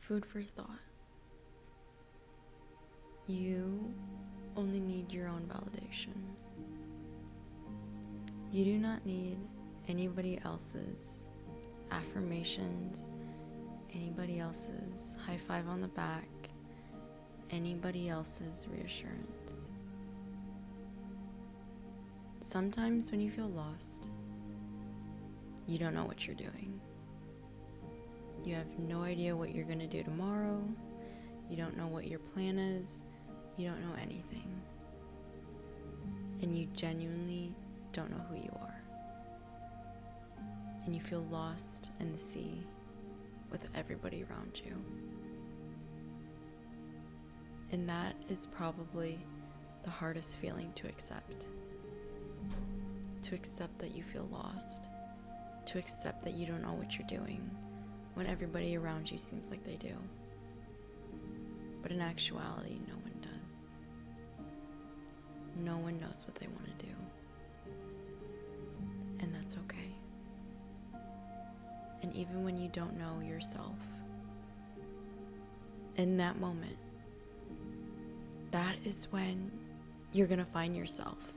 Food for thought. You only need your own validation. You do not need anybody else's affirmations, anybody else's high five on the back, anybody else's reassurance. Sometimes when you feel lost, you don't know what you're doing. You have no idea what you're going to do tomorrow. You don't know what your plan is. You don't know anything. And you genuinely don't know who you are. And you feel lost in the sea with everybody around you. And that is probably the hardest feeling to accept. To accept that you feel lost. To accept that you don't know what you're doing when everybody around you seems like they do. But in actuality, no one does. No one knows what they want to do. And that's okay. And even when you don't know yourself, in that moment, that is when you're going to find yourself.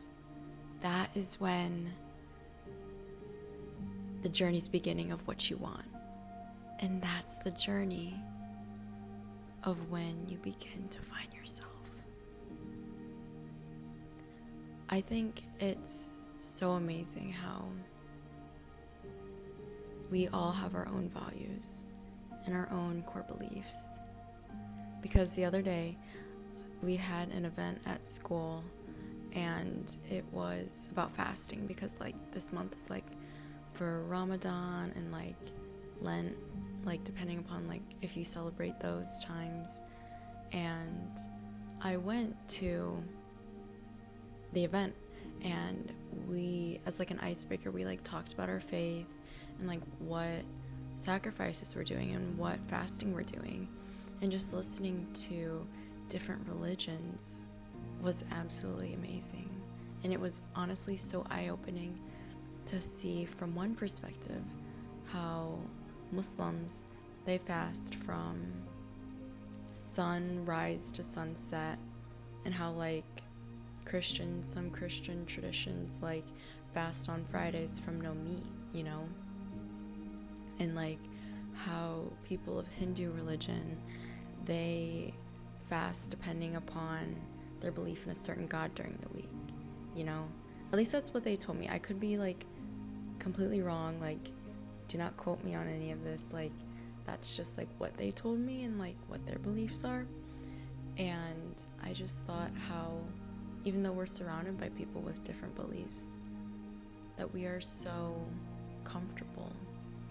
That is when the journey's beginning of what you want. And that's the journey of when you begin to find yourself. I think it's so amazing how we all have our own values and our own core beliefs. Because the other day, we had an event at school and it was about fasting because this month is for Ramadan and Lent, depending upon if you celebrate those times. And I went to the event and we, as an icebreaker, we talked about our faith and what sacrifices we're doing and what fasting we're doing. And just listening to different religions was absolutely amazing. And it was honestly so eye-opening to see from one perspective how Muslims, they fast from sunrise to sunset, and how some Christian traditions fast on Fridays from no meat, and how people of Hindu religion, they fast depending upon their belief in a certain god during the week, at least that's what they told me. I could be completely wrong, do not quote me on any of this, that's just what they told me and what their beliefs are. And I just thought how, even though we're surrounded by people with different beliefs, that we are so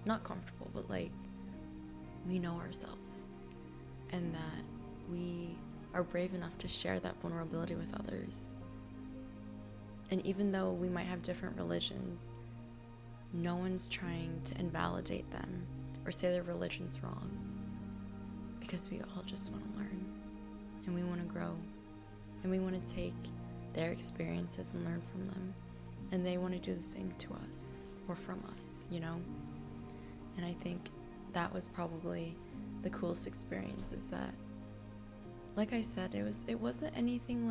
not comfortable, but we know ourselves, and that we are brave enough to share that vulnerability with others. And even though we might have different religions, no one's trying to invalidate them or say their religion's wrong, because we all just want to learn, and we want to grow, and we want to take their experiences and learn from them, and they want to do the same to us or from us, And I think that was probably the coolest experience, is that, like I said, it wasn't anything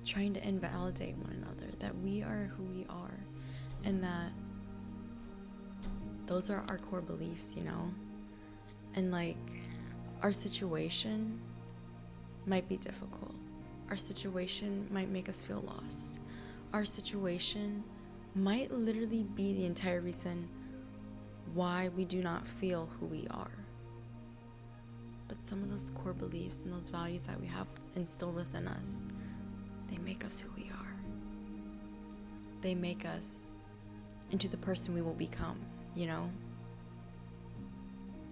trying to invalidate one another, that we are who we are, and that those are our core beliefs, and our situation might be difficult. Our situation might make us feel lost. Our situation might literally be the entire reason why we do not feel who we are. But some of those core beliefs and those values that we have instilled within us, they make us who we are. They make us into the person we will become,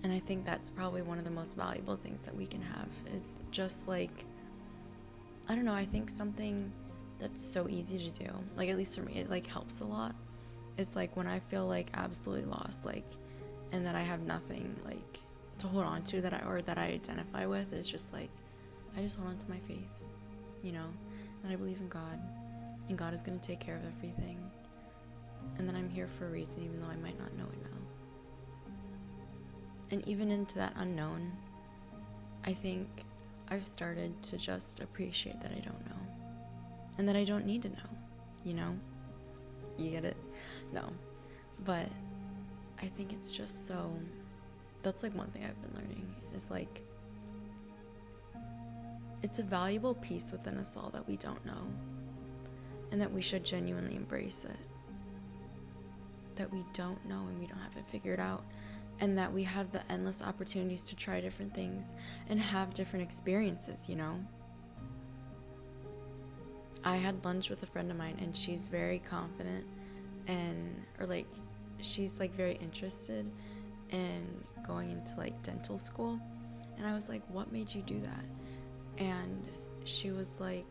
And I think that's probably one of the most valuable things that we can have, is just I don't know, I think something that's so easy to do, at least for me, it helps a lot, is when I feel absolutely lost, and that I have nothing to hold on to that I identify with, is just I just hold on to my faith, that I believe in God, and God is going to take care of everything, and that I'm here for a reason, even though I might not know it now. And even into that unknown, I think I've started to just appreciate that I don't know. And that I don't need to know, you know? You get it? No. But I think it's just so... That's like one thing I've been learning is like... It's a valuable piece within us all that we don't know. And that we should genuinely embrace it. That we don't know and we don't have it figured out. And that we have the endless opportunities to try different things and have different experiences, you know? I had lunch with a friend of mine and she's very confident she's like very interested in going into like dental school. And I was like, what made you do that? And she was like,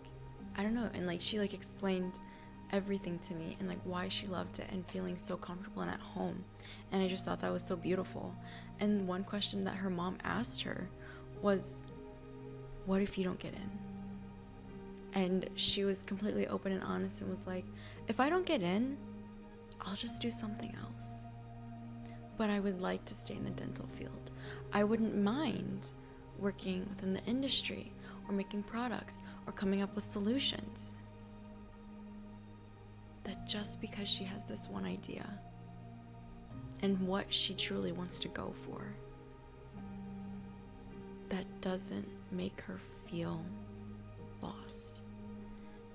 I don't know. And like, she like explained everything to me and like why she loved it and feeling so comfortable and at home. And I just thought that was so beautiful. And one question that her mom asked her was, what if you don't get in? And she was completely open and honest and was like, if I don't get in, I'll just do something else. But I would like to stay in the dental field. I wouldn't mind working within the industry or making products or coming up with solutions. That just because she has this one idea and what she truly wants to go for, that doesn't make her feel lost.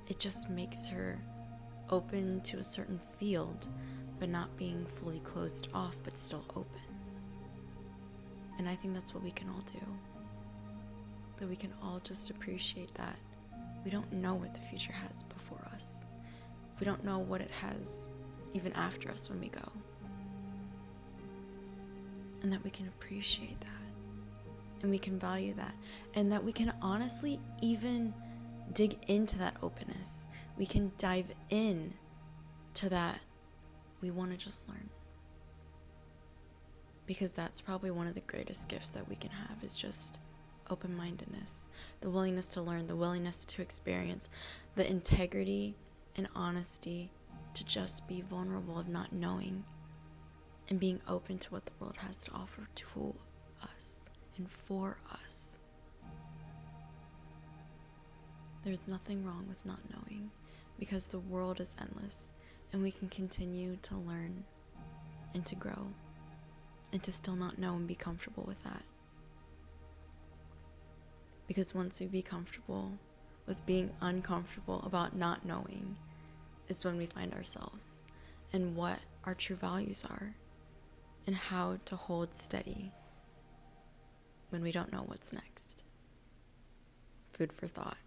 It just makes her open to a certain field, but not being fully closed off, but still open. And I think that's what we can all do. That we can all just appreciate that we don't know what the future has before us. We don't know what it has even after us when we go. And that we can appreciate that. And we can value that. And that we can honestly even dig into that openness. We can dive in to that. We want to just learn. Because that's probably one of the greatest gifts that we can have is just open-mindedness. The willingness to learn, the willingness to experience, the integrity and honesty to just be vulnerable of not knowing and being open to what the world has to offer to us and for us. There's nothing wrong with not knowing because the world is endless and we can continue to learn and to grow and to still not know and be comfortable with that. Because once we be comfortable with being uncomfortable about not knowing is when we find ourselves and what our true values are and how to hold steady when we don't know what's next. Food for thought.